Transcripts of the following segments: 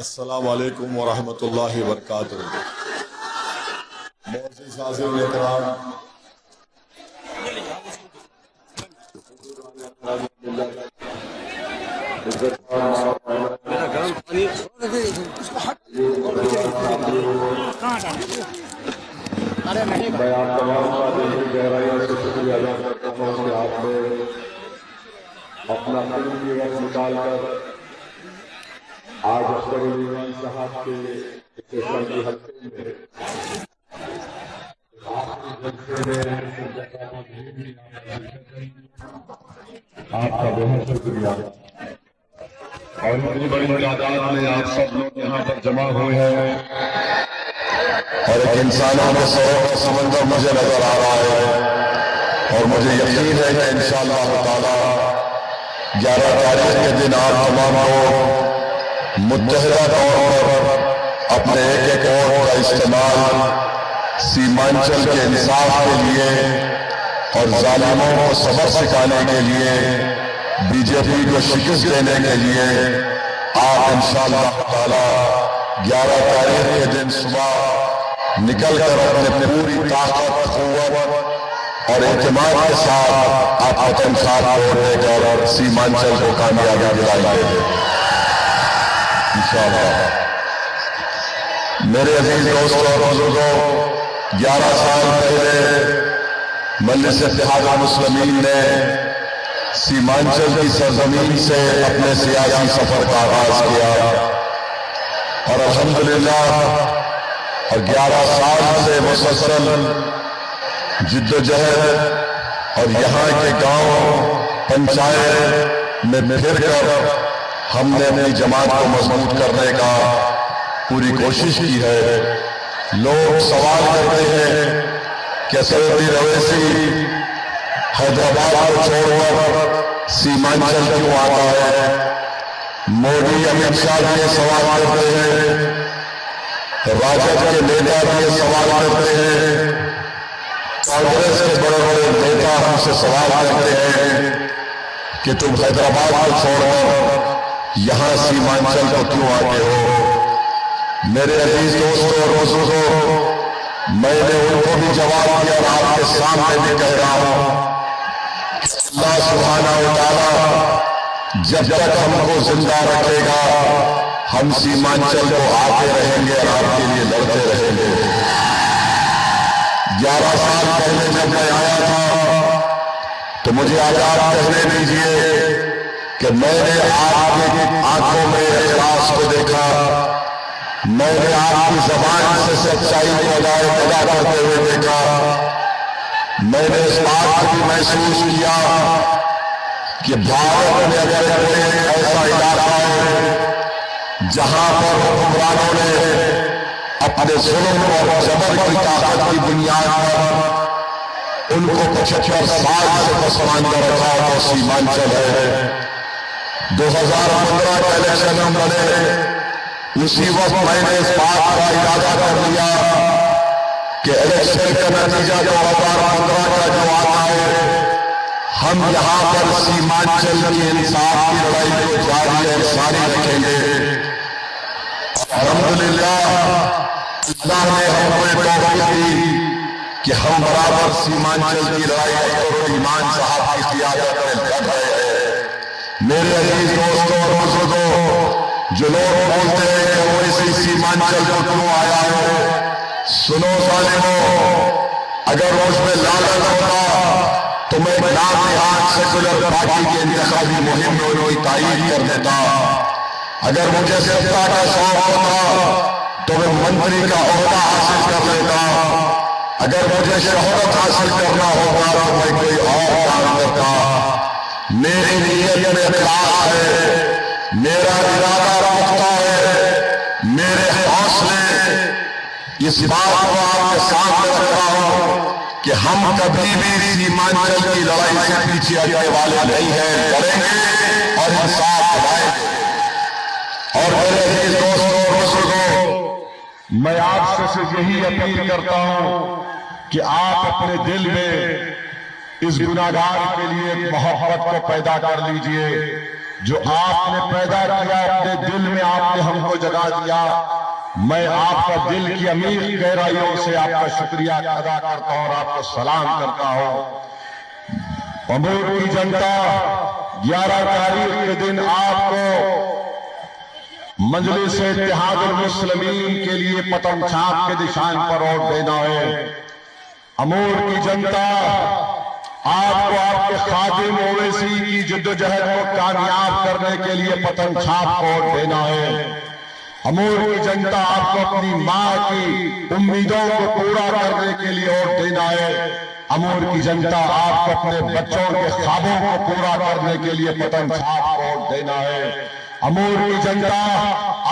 अस्सलामु अलैकुम वरहमतुल्लाहि वबरकातुहू। मोअज़्ज़िज़ हाज़िरीन इकराम, मैं आप तमाम का दिल की गहराइयों से शुक्रिया अदा करता हूँ कि आपने अपना कीमती वक्त निकाल कर आज अख्तरुल ईमान साहब के सेशन की हल्के में आपका बहुत शुक्रिया। और बड़ी बड़ी तादाद में आप सब लोग यहाँ पर जमा हुए हैं और एक इंसानों के सरों का समंदर मुझे नजर आ रहा है और मुझे यकीन है कि इंशाअल्लाह ताला 11 तारीख के दिन आप तमाम लोग मुत्तहिदा तौर पर अपने एक एक वोट का इस्तेमाल सीमांचल के इंसाफ के लिए और जालिमों को सबक सिखाने के लिए, बीजेपी को शिकस्त देने के लिए आप इंशाअल्लाह ताला 11 तारीख के दिन सुबह निकल कर अपने पूरी ताकत, क़ुव्वत और एतमाद के साथ आप वतन साथ वोट देकर सीमांचल को कामयाबी दिलाएंगे इंशाअल्लाह। मेरे अजीज दोस्तों और बुजुर्गों, 11 साल पहले मजलिस इत्तेहाद मुस्लिमीन ने सीमांचल की सरजमीन से अपने सियासी सफर का आगाज किया और अल्हम्दुलिल्लाह और 11 साल से मुसलसल जिद्दोजहद और यहाँ के गांव पंचायत में फिरकर हमने अपनी जमात को मजबूत करने का पूरी कोशिश की है। लोग सवाल करते हैं कि सऊदी रवैसी हैदराबाद को छोड़कर सीमांचल क्यों आता है। मोदी अमित शाह ये सवाल करते हैं, राजद के नेता भी ये सवाल करते हैं, कांग्रेस के बड़े बड़े नेता हमसे सवाल करते हैं कि तुम हैदराबाद को छोड़कर यहाँ सीमांचल को क्यों आते हो। मेरे अजीज दोस्तों और बुजुर्गों, मैंने उनको भी जवाब दिया और आपके सामने भी कह रहा हूं, अल्लाह सुब्हानहू व तआला जब तक हमको जिंदा रखेगा हम सीमांचल को आते रहेंगे और आपके लिए लड़ते रहेंगे। 11 साल पहले जब मैं आया था तो मुझे आजाद कहने दीजिए कि मैंने आपकी आंखों में इखलास को देखा, मैंने आपकी जबान से सच्चाई को अदा करते हुए देखा, मैंने इस बात को भी महसूस किया कि भारत में अगर कोई ऐसा इलाका है जहां पर हुक्मरानों ने अपने जुल्म और जबर की ताकत की बुनियाद पर उनको 75 साल से पसमानदा रखा तो सीमांचल है। 2015 का इलेक्शन हम लड़े, उसी वक्त मैंने इस बात का इरादा कर लिया कि इलेक्शन का नतीजा 2015 का जो आता है हम यहाँ पर सीमांचल के इंसाफ की लड़ाई को जारी और सारी रखेंगे। अल्हम्दुलिल्लाह अल्लाह ने हमको तौफीक दी कि हम बराबर सीमांचल की लड़ाई और ईमान साहब की क़ियादत में लड़ रहे हैं। मेरे अजीज दोस्तों और बुजुर्गों, जो लोग बोलते हैं कि वो इसी सीमांचल को क्यों आया है, सुनो जालिमों, अगर मुझ में लालच होता तो मैं नाम सेकुलर पार्टी की इंतखाबी मुहिम में उनकी तायीद कर देता। अगर मुझे सत्ता का शौक होता तो मैं मंत्री का ओहदा हासिल कर लेता। अगर मुझे शोहरत हासिल करना होगा तो मैं कोई और काम करता। मेरी नीयत में इखलास है, मेरा इरादा पुख्ता है, मेरे हौसले इस बात को आपके सामने रख रहा हूं कि हम कभी भी सीमांचल की लड़ाई से पीछे हटने वाले नहीं हैं, लड़ेंगे और इंसाफ दिलाएंगे। और मेरे अजीज दोस्तों और बुजुर्गों, मैं आपसे सिर्फ यही अपील करता हूं कि आप अपने दिल में इस गुनाहगार के लिए मोहब्बत को पैदा कर लीजिए। जो आपने पैदा किया, अपने दिल में आपने हमको जगा दिया। मैं आपका दिल की अमीर गहराइयों से आपका शुक्रिया अदा करता हूं और आपको सलाम करता हूं। अमूर की जनता 11 तारीख के दिन आपको मजलिस इत्तेहादुल मुस्लिमीन के लिए पतंग छाप के निशान पर वोट देना है। अमूर की जनता आपको आपके खादिम ओवैसी की जिद्दोजहद को कामयाब करने के लिए पतंग छाप वोट देना है। अमूर की जनता आपको अपनी मां की उम्मीदों को पूरा करने के लिए वोट देना है। अमूर की जनता आपको अपने बच्चों के ख्वाबों को पूरा करने के लिए पतंग छाप वोट देना है। अमूर की जनता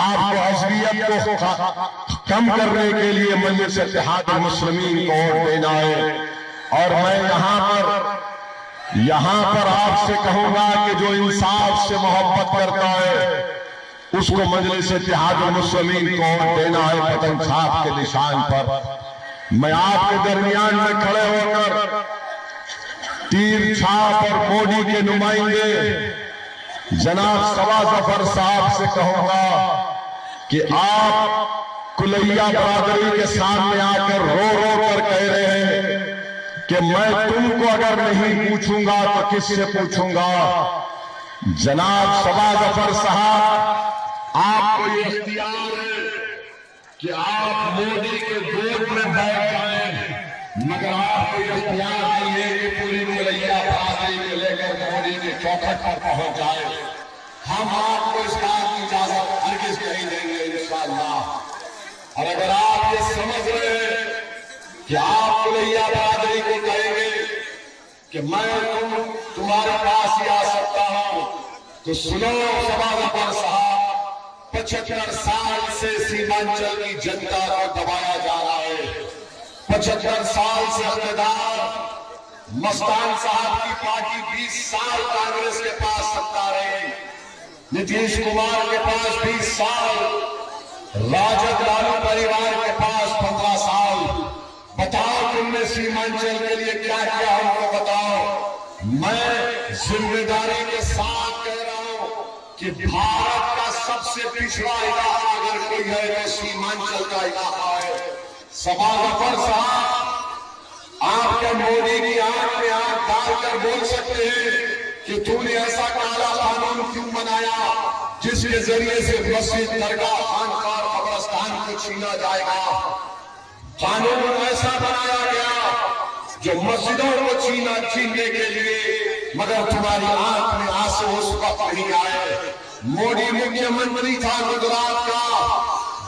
आपको अज़लियत को कम करने के लिए मजलिस इत्तेहादुल मुस्लिमीन को वोट देना है। और मैं यहां पर आपसे कहूंगा कि जो इंसाफ से मोहब्बत करता है उसको मजलिस इत्तेहादुल मुस्लिमीन को वोट देना है पतंग छाप के निशान पर। मैं आपके दरमियान में खड़े होकर तीर छाप और मोदी के नुमाइंदे जनाब सवा जफर साहब से कहूंगा कि आप कुलैया बरादरी के सामने आकर रो रो कर कह रहे हैं कि मैं तुमको अगर नहीं पूछूंगा तो किससे पूछूंगा। जनाब सवा जफर साहब, आपको ये इख्तियार है कि आप मोदी के गोद में बैठ जाएं, मगर आपको ये इख्तियार नहीं है कि पूरी कुलैया बरादरी को लेकर मोदी के चौखट पर पहुंच जाए। हम आपको इस बात की इजाजत हरगिज़ नहीं देंगे इंशाअल्लाह। और अगर आप ये समझ रहे हैं कि आप कुलैया बरादरी को कहेंगे कि मैं तुम्हारे पास ही आ सकता हूं, तो सुनो सवा जफर साहब, 75 साल से सीमांचल की जनता को दबाया जा रहा है। 75 साल से इक़्तिदार मस्तान साहब की पार्टी 20 साल कांग्रेस के पास सत्ता रही, नीतीश कुमार के पास 20 साल, राजद लालू परिवार के पास 15 साल। बताओ तुमने सीमांचल के लिए क्या किया, हमको बताओ। मैं जिम्मेदारी के साथ कह रहा हूं कि भारत का सबसे पिछड़ा इलाका अगर कोई है तो सीमांचल का इलाका है। सवा जफर साहब, आप क्या मोदी की आंख में आंख डालकर बोल सकते हैं कि तूने ऐसा काला कानून क्यों बनाया जिसके जरिए से मस्जिद, दरगाह, खानकाह, कब्रिस्तान को छीना जाएगा। कानून ऐसा बनाया गया जो मस्जिदों को छीनने के लिए, मगर तुम्हारी आंख में आंसू उस वक्त नहीं आए। मोदी मुख्यमंत्री था गुजरात का,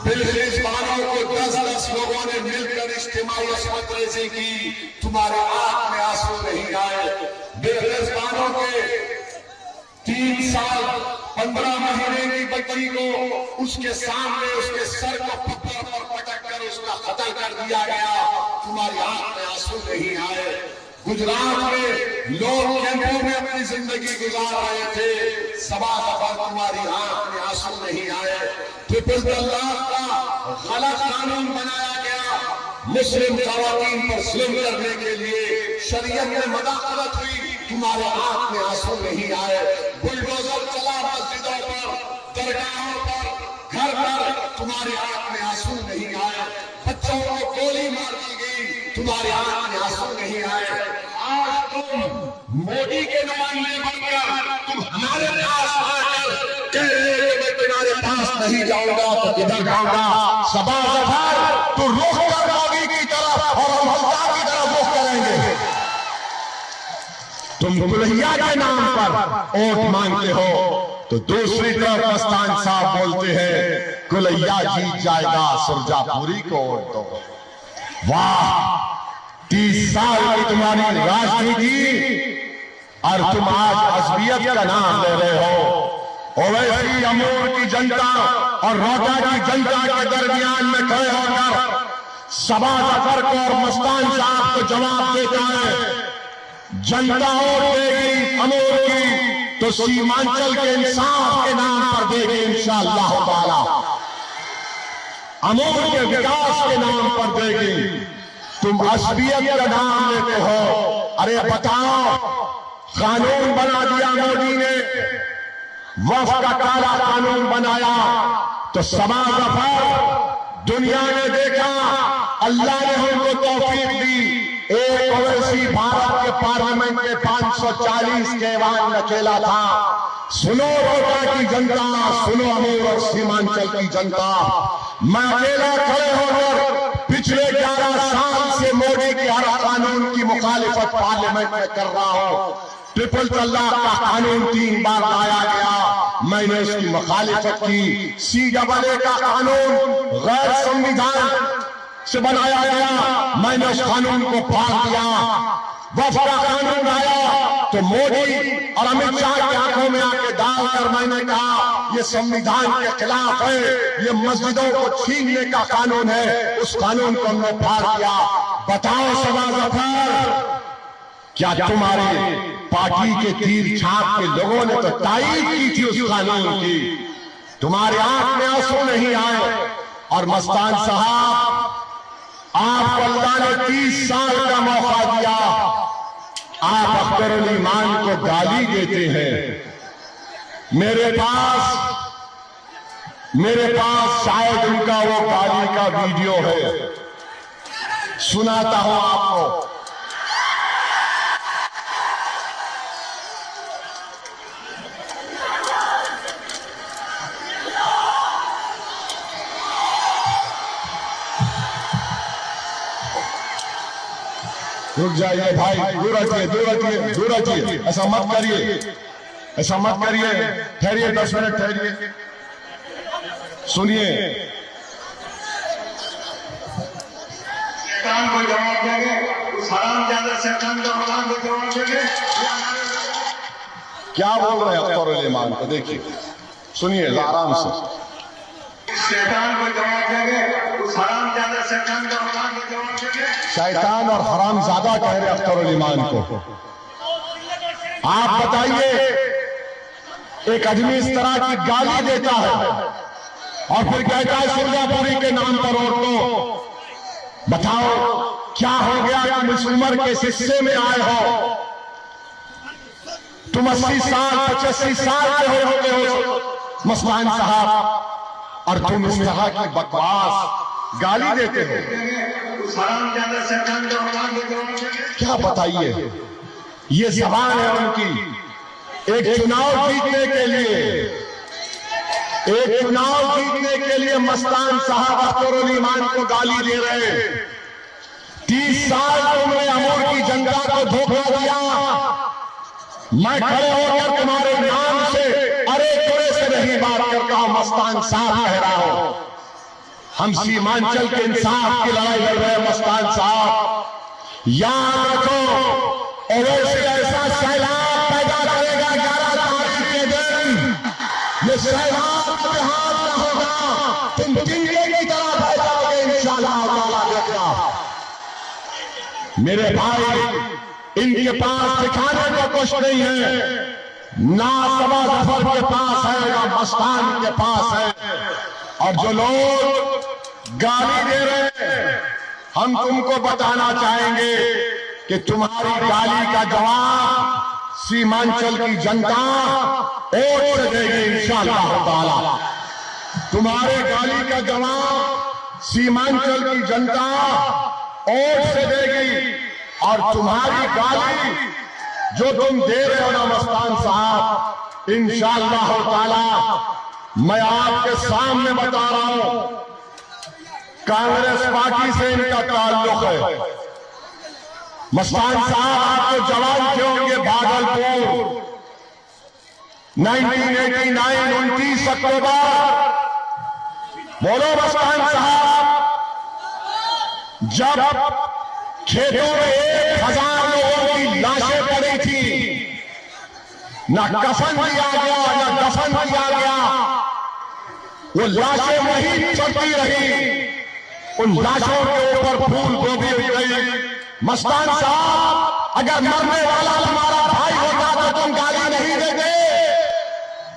बिल्किस बानो को 10-10 लोगों ने मिलकर इज्तिमाई अस्मत रेज़ी की, तुम्हारे आंख में आंसू नहीं आए। बिल्किस बानो के 3 साल 15 महीने की बच्ची को उसके सामने उसके सर को पत्थर पर पटक कर उसका कत्ल कर दिया गया, तुम्हारी आंख में आंसू नहीं आए। गुजरात में लोग कैंपों में अपनी जिंदगी गुजार रहे थे, सवा जफर तुम्हारी आंख में आंसू नहीं आए। ट्रिपल तलाक का गलत कानून बनाया गया, मुस्लिम खवातीन पर जुल्म करने के लिए शरीयत में मदाखलत हुई, तुम्हारे आंख में आंसू नहीं आए। बुलडोजर चला मस्जिदों पर, दरगाहों पर, घर पर, तुम्हारे आंख में आंसू नहीं आए। बच्चों को गोली मार दी गई, तुम्हारे आंख में आंसू नहीं आए। आज तुम मोदी के नुमाइंदे बनकर तुम हमारे पास आकर कह रहे हो मैं तुम्हारे पास नहीं जाऊंगा तो किधर जाऊंगा। सवा जफर, तू रुख कर मोदी की तरफ और हम अल्लाह की तरफ रुख करेंगे। तुम कुलैया के नाम पर वोट मांगते हो तो दूसरी तरफ मस्तान साहब बोलते हैं कुलैया जीत जाएगा, सुरजापुरी को वोट दो। वाह, 30 साल की तुम्हारी राजनीति और तुम आज अज़लियत का नाम ले रहे हो। ओवैसी अमूर की जनता और रोहटा की जनता के दरमियान में खड़े होकर सवा जफर को और मस्तान साहब को जवाब देता है। जनता वोट देगी अमूर की तो सीमांचल के इंसाफ के नाम पर देगी इंशाअल्लाह ताला, अमूर के विकास के नाम पर देगी। तुम असलियत का नाम लेते हो। अरे बताओ, कानून बना दिया मोदी ने, वक्फ का काला कानून बनाया तो सवा दफा दुनिया ने देखा, अल्लाह ने हमको तौफीक दी। एक ओवैसी भारत के पार्लियामेंट में 540 के ऐवान नकेला था। सुनो रोटा की जनता, सुनो अमूर और सीमांचल की जनता, मैं अकेला खड़े होकर पिछले 11 साल से मोदी के हर कानून की मुखालिफत पार्लियामेंट में कर रहा हूं। ट्रिपल तलाक का कानून 3 बार लाया गया, मैंने उसकी मुखालिफत की। CAA का कानून गैर संविधान से बनाया गया, मैंने उस कानून को फाड़ दिया। वक्फ का कानून आया तो मोदी और अमित शाह की आंखों में आके डालकर मैंने कहा ये संविधान के खिलाफ है, ये मस्जिदों को छीनने का कानून है। उस कानून को हमने फाड़ दिया। बताओ सवा जफर, क्या तुम्हारे पार्टी के तीर छाप के लोगों ने तो तारीफ की थी उस कानून की, तुम्हारे आंख में आंसू नहीं आए। और मस्तान साहब, आपको अल्लाह ने 30 साल का मौका दिया, आप अख्तरुल ईमान को गाली देते हैं। मेरे पास शायद उनका वो गाली का वीडियो है, सुनाता हूं आपको। रुक जाइए भाई, दूर हटिए, दूर हटिए, दूर हटिए, ऐसा मत करिए, ऐसा मत करिए। ठहरिए, 10 मिनट ठहरिए, सुनिए। शैतान को जवाब देंगे, उस हरामजादा शैतान को जवाब देंगे। क्या बोल रहे हैं अख्तरुल ईमान को, देखिए, सुनिए आराम से। शैतान को जवाब देंगे, उस हरामजादा शैतान को जवाब देंगे। शैतान और हरामजादा कह रहे अख्तरुल ईमान को। आप बताइए, एक आदमी इस तरह की गाली देता है और फिर कहता है सुरजापुरी के नाम पर औरतों। बताओ क्या हो गया, तुम इस उम्र के हिस्से में आए हो, तुम 80 साल 85 साल के हो गए हो मस्तान साहब, और तुम इस तरह की बकवास गाली देते हो। क्या बताइए, ये जबान है उनकी। एक चुनाव जीतने के लिए, एक चुनाव जीतने के लिए मस्तान साहब अख्तरुल ईमान को गाली दे रहे। 30 साल तुमने अमूर की जनता को धोखा दिया। मैं खड़े होकर तुम्हारे नाम से अरे तुरे से नहीं बात करता हूं, मस्तान साहब कह रहा हूं। हम सीमांचल के इंसाफ की लड़ाई लड़ रहे हैं मस्तान साहब। याद रखो, ओवैसी ऐसा सैलाब पैदा करेगा 11 तारीख के दिन, ये सैलाब हाथ न होगा, तुम टिंडे की तरह बह जाओगे इंशाअल्लाह। देखना मेरे भाई, इनके पास दिखाने को कुछ नहीं है, ना सवा जफर के पास है ना मस्तान के पास है। और जो लोग गाली दे रहे हैं, हम तुमको बताना चाहेंगे कि तुम्हारी गाली का जवाब सीमांचल की जनता वोट से देगी इंशाअल्लाह ताला। तुम्हारे गाली का जवाब सीमांचल की जनता वोट से देगी। और तुम्हारी गाली जो तुम दे रहे हो ना मस्तान साहब, इंशाअल्लाह ताला मैं आपके सामने बता रहा हूं, कांग्रेस पार्टी से इनका ताल्लुक है। मस्तान साहब आपको जवाब होंगे भागलपुर 1989 29 अक्टूबर, बोलो मस्तान साहब, जब खेतों में 1000 लोगों की लाशें पड़ी थी, न कफन दिया गया न दफन किया गया, वो लाशें वहीं चलती रही, उन लाशों के ऊपर फूल गोभी हुई गई। मस्तान साहब, अगर मरने वाला तुम्हारा भाई होता तो तुम गाली नहीं देते,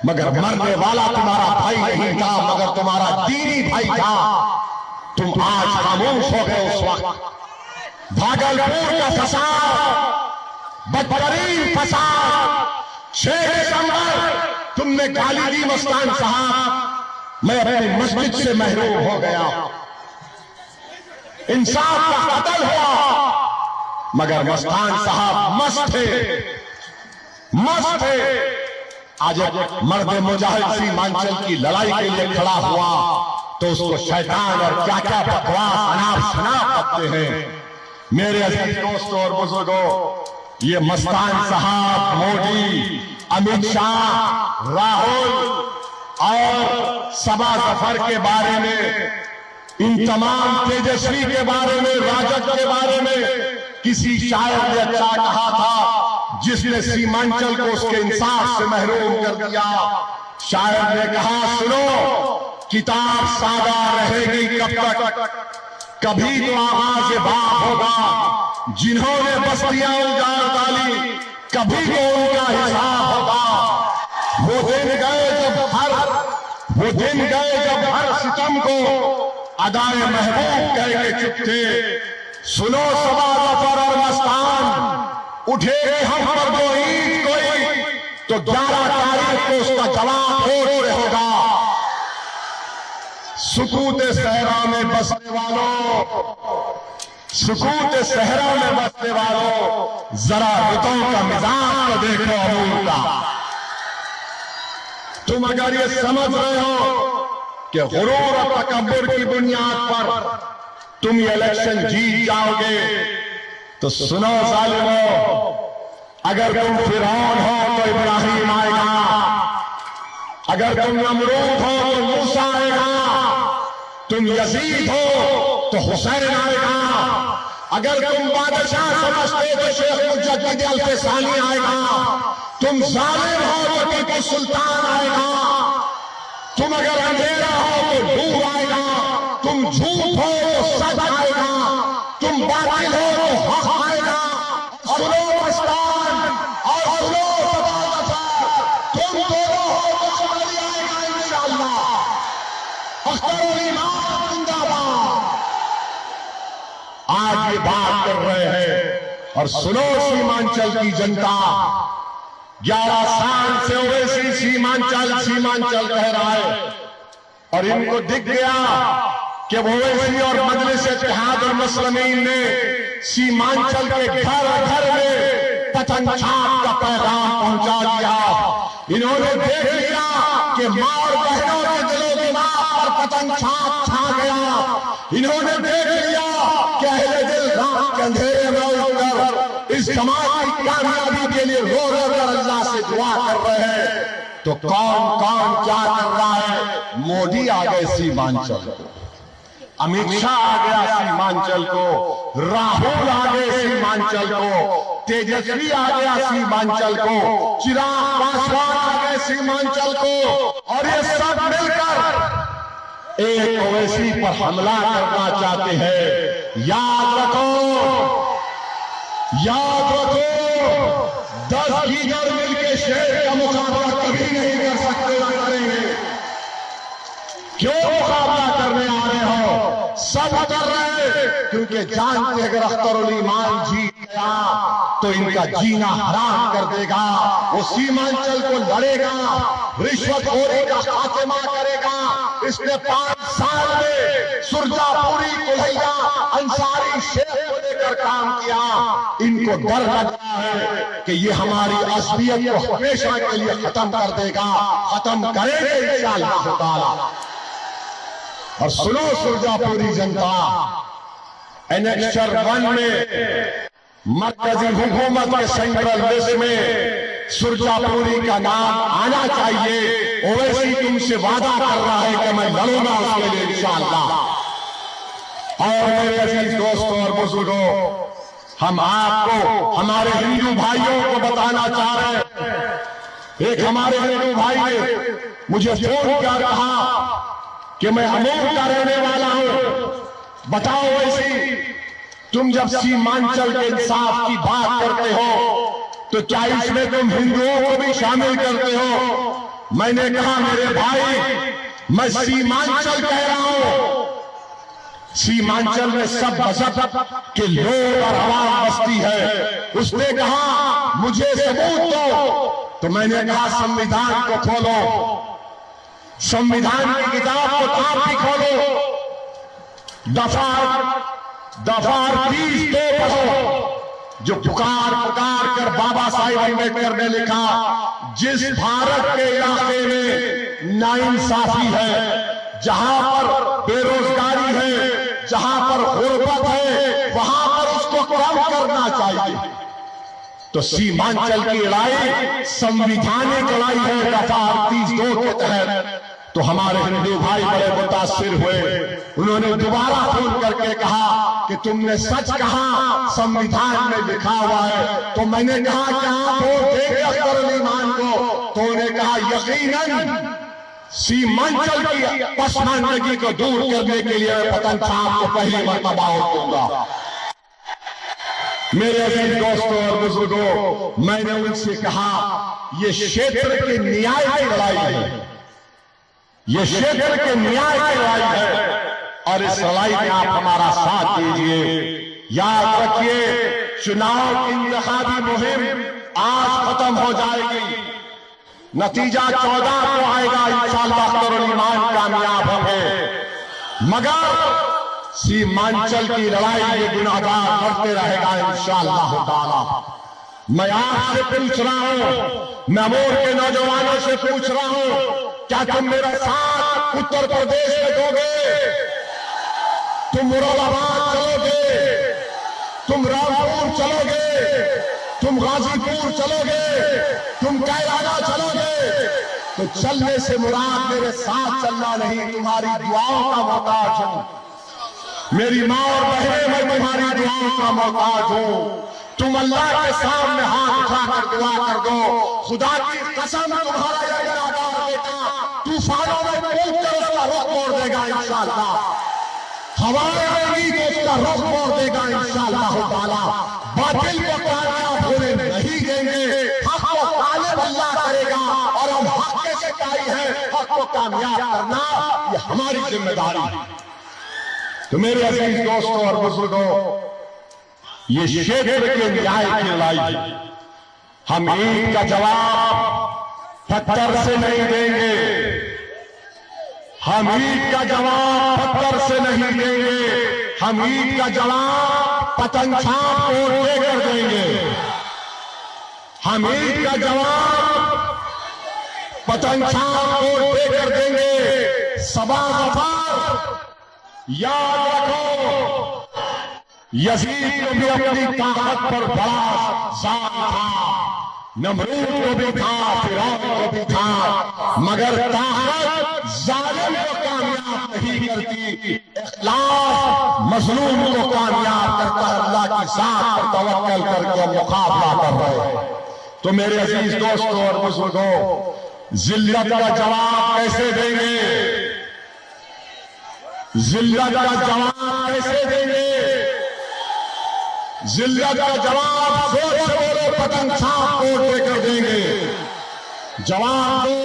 मगर मरने वाला तुम्हारा भाई नहीं था, मगर तुम्हारा दीनी भाई था। तुम आज खामोश हो गए। उस वक्त भागलपुर का फसाद, बदतरीन फसाद, 6 दिसंबर तुमने गाली दी मस्तान साहब, मैं अपनी मस्जिद से महरूम हो गया। इंसाफ का कत्ल हुआ, मगर मस्तान साहब मस्त थे, मस्त थे। आज एक मर्द मुजाहिद सीमांचल की लड़ाई के लिए खड़ा हुआ तो उसको शैतान और क्या क्या बकवास अनाप शनाप करते हैं। मेरे अजीज दोस्तों और बुजुर्गों, ये मस्तान साहब, मोदी, अमित शाह, राहुल और सबा जफर के बारे में, इन तमाम तेजस्वी के बारे में, राजद के बारे में किसी शायर ने अच्छा कहा था, जिसने सीमांचल को उसके इंसाफ से महरूम कर दिया। शायर ने कहा, सुनो किताब सादा रहेगी कब तक, कभी तो आवाज बाप होगा। जिन्होंने बस्तियां उजाड़ डाली, कभी तो उनका हिसाब होगा। वो दिन गए जब हर सितम को अदाए महबूब कह के चुप थे। सुनो सबा जफर और मस्तान, उठेगी हम पर दो ईंट कोई तो 11 तारीख को उसका जवाब होश से होगा। सुकूत सहरा में बसने वालों, सुकूत सहरा में बसने वालों, जरा रुतों का मिजाज तो देखो अमूल का। तुम अगर ये समझ रहे हो कि गुरूर और तकब्बुर की बुनियाद पर तुम ये इलेक्शन जीत जाओगे, तो सुनो जालिमों, अगर तुम फिरौन हो तो इब्राहिम आएगा, अगर तुम नमरूद हो तो मूसा आएगा, तुम यजीद हो तो हुसैन आएगा, अगर तुम बादशाह समझते तो शेख मुजद्दिद अल-फिसानी आएगा, तुम जालिम हो तो टीपू सुल्तान आएगा, तुम अगर अंधेरा हो तो नूर आएगा, तुम झूठ हो तो सच आएगा, तुम बातिल हो तो हक आएगा। सुनो मस्तान और सुनो सबा जफर, तुम दोनों हो तो अमली आएगा इंशाअल्लाह। अख्तरुल ईमान जिंदाबाद। आज ये बात कर रहे हैं और सुनो सीमांचल की जनता, 11 साल से ओवैसी सीमांचल कह रहा है और इनको दिख गया कि ओवैसी और मजलिस इत्तेहाद और मुस्लिमीन ने सीमांचल के घर घर में पतन छाप का पैगाम पहुंचा दिया। इन्होंने देख लिया कि मां और बहनों के दिलो दिमाग पर पतन छाप छा गया। इन्होंने देख लिया कि अहले दिल रात के अंधेरे में उठकर इस जमात की कामयाबी के लिए रो रो कर अल्लाह से दुआ कर रहे हैं। तो कौन कौन क्या कर रहा है? मोदी आ गए सीमांचल को, अमित शाह आ गया सीमांचल को, राहुल आ गए सीमांचल को, तेजस्वी आ गया सीमांचल को, चिराग पासवान आ गए सीमांचल को, और ये सब मिलकर एक ओवैसी पर हमला करना चाहते हैं। याद रखो, 10 गीदड़ मिलकर शेर का मुकाबला कभी नहीं कर सकते, ना करेंगे। क्यों मुकाबला करने आ रहे हो? सब कर रहे हैं क्योंकि जानते अगर अख्तरुल ईमान जीत गया तो इनका जीना हराम कर देगा। वो सीमांचल को लड़ेगा, रिश्वतखोरी का खात्मा करेगा। इसने 5 साल में सुरजापुरी, कुल्हैया, अंसारी, शेख को लेकर काम किया। इनको डर लग रहा है कि ये हमारी असलियत को हमेशा के लिए खत्म कर देगा। खत्म करेंगे इंशाअल्लाह ताला। और सुनो सुरजापुरी जनता, एनेक्सर 1 में मरकजी हुकूमत के सेंट्रल लिस्ट में सुरजापुरी का नाम आना चाहिए। ओवैसी तुमसे वादा कर रहा है कि मैं लड़ूंगा उसके लिए इंशाअल्लाह। और मेरे अजीज दोस्तों और बुजुर्गों, हम आपको, हमारे हिंदू भाइयों को बताना चाह रहे हैं। एक हमारे हिंदू भाई ने मुझे फोन किया, कहा कि मैं अमूल का रहने वाला हूं, बताओ वैसी तुम जब सीमांचल के इंसाफ की बात करते हो तो क्या इसमें तुम हिंदुओं को भी शामिल करते हो? मैंने कहा मेरे भाई, मैं सीमांचल कह रहा हूं, सीमांचल में सब मजहब के लोग और आवाम बसती है। उसने कहा मुझे सबूत दो, तो मैंने कहा संविधान को खोलो, संविधान की किताब को आप भी खोलो, दफा 30 को पढ़ो, जो पुकार कर बाबा साहिब अम्बेडकर ने लिखा, जिस भारत के इलाके में नाइंसाफी है, जहां पर बेरोजगारी है, जहां पर गुर्बत है, वहां पर उसको कम करना चाहिए। तो सीमांचल की लड़ाई संवैधानिक लड़ाई है दफा 32 के तहत। तो हमारे हिंदू भाई बड़े मुतासिर हुए, उन्होंने दोबारा फोन करके कहा कि तुमने सच कहा, संविधान में लिखा हुआ है। तो मैंने कहा कि आप वोट देंगे अख्तर अली खान को? तो उन्होंने कहा यकीनन सीमांचल की पसमानदगी को दूर करने के लिए पतन साहब को पहली मर्तबा वोट दूंगा। मेरे अजीज दोस्तों और बुजुर्गों, मैंने उनसे कहा ये क्षेत्र के न्याय की लड़ाई है, ये क्षेत्र के न्याय की लड़ाई है, और इस लड़ाई में आप हमारा साथ दीजिए। याद रखिए, चुनाव की इंतखाबी मुहिम आज खत्म हो जाएगी, नतीजा 14 को आएगा, इंशाअल्लाह अख्तर अली खान कामयाब होंगे। मगर सीमांचल की लड़ाई ये गुनाहगार लड़ते रहेगा इंशाअल्लाह ताला। मैं आपसे पूछ रहा हूं, मैं मोर के नौजवानों से पूछ रहा हूं, क्या तुम मेरा साथ उत्तर प्रदेश में दोगे? तुम मुरादाबाद चलोगे? तुम रामपुर चलोगे? तुम गाजीपुर चलोगे? तुम कैलाना चलोगे? तो चलने से मुराद मेरे साथ चलना नहीं, तुम्हारी दुआओं का मोहताज हूं। मेरी माँ और बहनें, मैं तुम्हारी दुआओं का मोहताज हूं। तुम अल्लाह के सामने हाथ उठाकर दुआ कर दो, खुदा की कसम तुम्हारा ये गुनाहगार बेटा तूफानों में कूदकर उसका रुख मोड़ देगा इंशाअल्लाह। हवाएं आएंगी तो उसका रुख मोड़ देगा इंशाअल्लाह ताला। बातिल को कामयाब होने नहीं देंगे, हक को गालिब अल्लाह करेगा, और हम हक के सिपाही हैं, हक को कामयाब करना ये हमारी जिम्मेदारी है। तो मेरे अजीज दोस्तों और बुजुर्गों, ये क्षेत्र के न्याय की लड़ाई है। हम ईद का जवाब पत्थर से नहीं देंगे, हम ईद का जवाब पत्थर से नहीं देंगे, हम ईद का जवाब पतंग छाप को देकर देंगे। हम ईद का जवाब पतंग छाप को देकर देंगे। सबा गफार याद रखो, यजीद को भी अपनी ताकत पर बड़ा ज़ाल था, नमरूद को भी था, फिरौन को भी था, मगर ताकत जालिम को कामयाब नहीं करती, इखलास मजलूम को कामयाब करता है। अल्लाह की ज़ात पर तवक्कल करके मुकाबला कर रहे। तो मेरे अजीज दोस्तों और बुजुर्गों, जिल्लत का जवाब कैसे देंगे? जिल्लत का जवाब कैसे देंगे? जिल्लत का जवाब जोर बोलो, पतंग छाप कोट देकर देंगे। जवाब दो,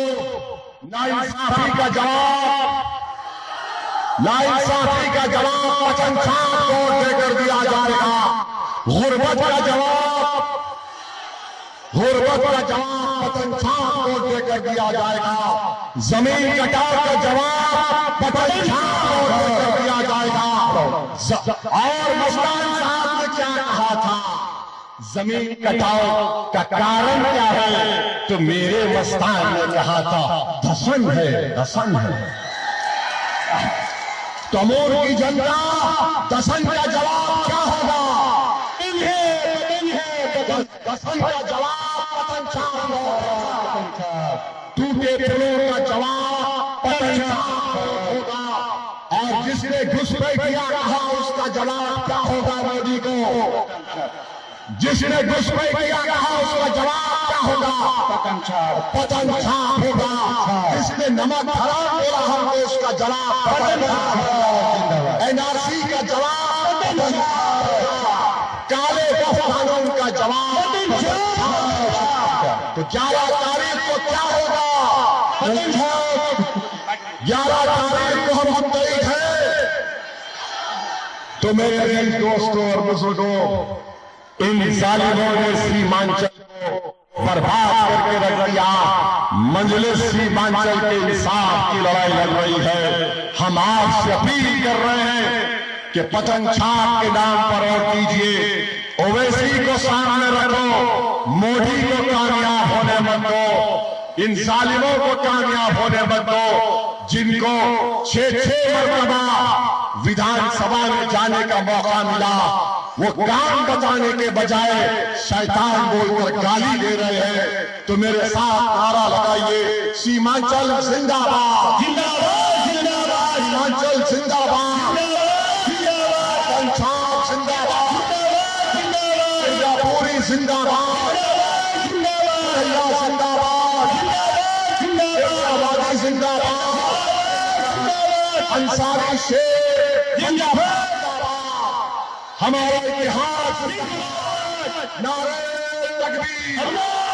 नाइंसाफी का जवाब, नाइंसाफी का जवाब पतंग छाप कोट देकर दिया जाएगा। गुर्बत का जवाब, गुर्बत का जवाब पतंग छाप कोट देकर दिया जाएगा। जमीन कटाव का जवाब पतंग छाप कोट देकर दिया जाएगा। और मस्तान साहब ने क्या कहा था? जमीन कटाव का कारण क्या है? तो मेरे मस्तान ने कहा था दफन है, दफन है। तमोर की जनता, दफन का जवाब क्या होगा? दफन का जवाब पतंग छाप होगा, टूटे पुलों का जवाब पतंग छाप होगा। और जिसने घुसपैठिया कहा उसका जवाब क्या होगा मोदी को? जिसने घुसपैठिया कहा उसका जवाब क्या होगा? पतंग छाप, पतंग छाप होगा। जिसने नमक हराम बोला हमको उसका जवाब पतंग छाप होगा। एनआरसी का जवाब पतंग छाप होगा। काले कानून का जवाब पतंग छाप होगा। तो 11 तारीख को क्या होगा? पतंग छाप। 11 तारीख को हम मुत्तहिद हैं, तो मेरे अजीज दोस्तों और बुजुर्गों, इन जालिमों ने सीमांचल को बर्बाद करके रख दिया। मंजलिस सीमांचल के इंसाफ की लड़ाई लड़ रही है। हम आपसे अपील कर रहे हैं कि पतंग छाप के नाम पर वोट कीजिए। ओवैसी को सामने रखो, मोदी को कामयाब होने मत दो, इन जालिमों को कामयाब होने मत दो, जिनको 6-6 मरतबा विधानसभा में जाने का मौका मिला। वो काम बताने के बजाय शैतान बोलकर गाली दे रहे हैं। तो मेरे साथ नारा लगाइए, सीमांचल जिंदाबाद, जिंदाबाद, जिंदाबाद, सीमांचल जिंदाबाद, पंजाब जिंदाबाद, पूरी जिंदाबाद, जिंदाबाद, जिंदाबाद, अंसारी शेर जिंदाबाद, हमारा इतिहास नारे तकबीर, नारे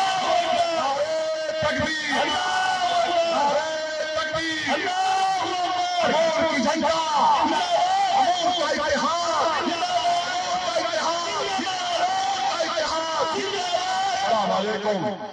तकबीर, नारे तकबीर, अमोर की झंडा, अमोर का इतिहास, इतिहास, इतिहास। अस्सलाम वालेकुम।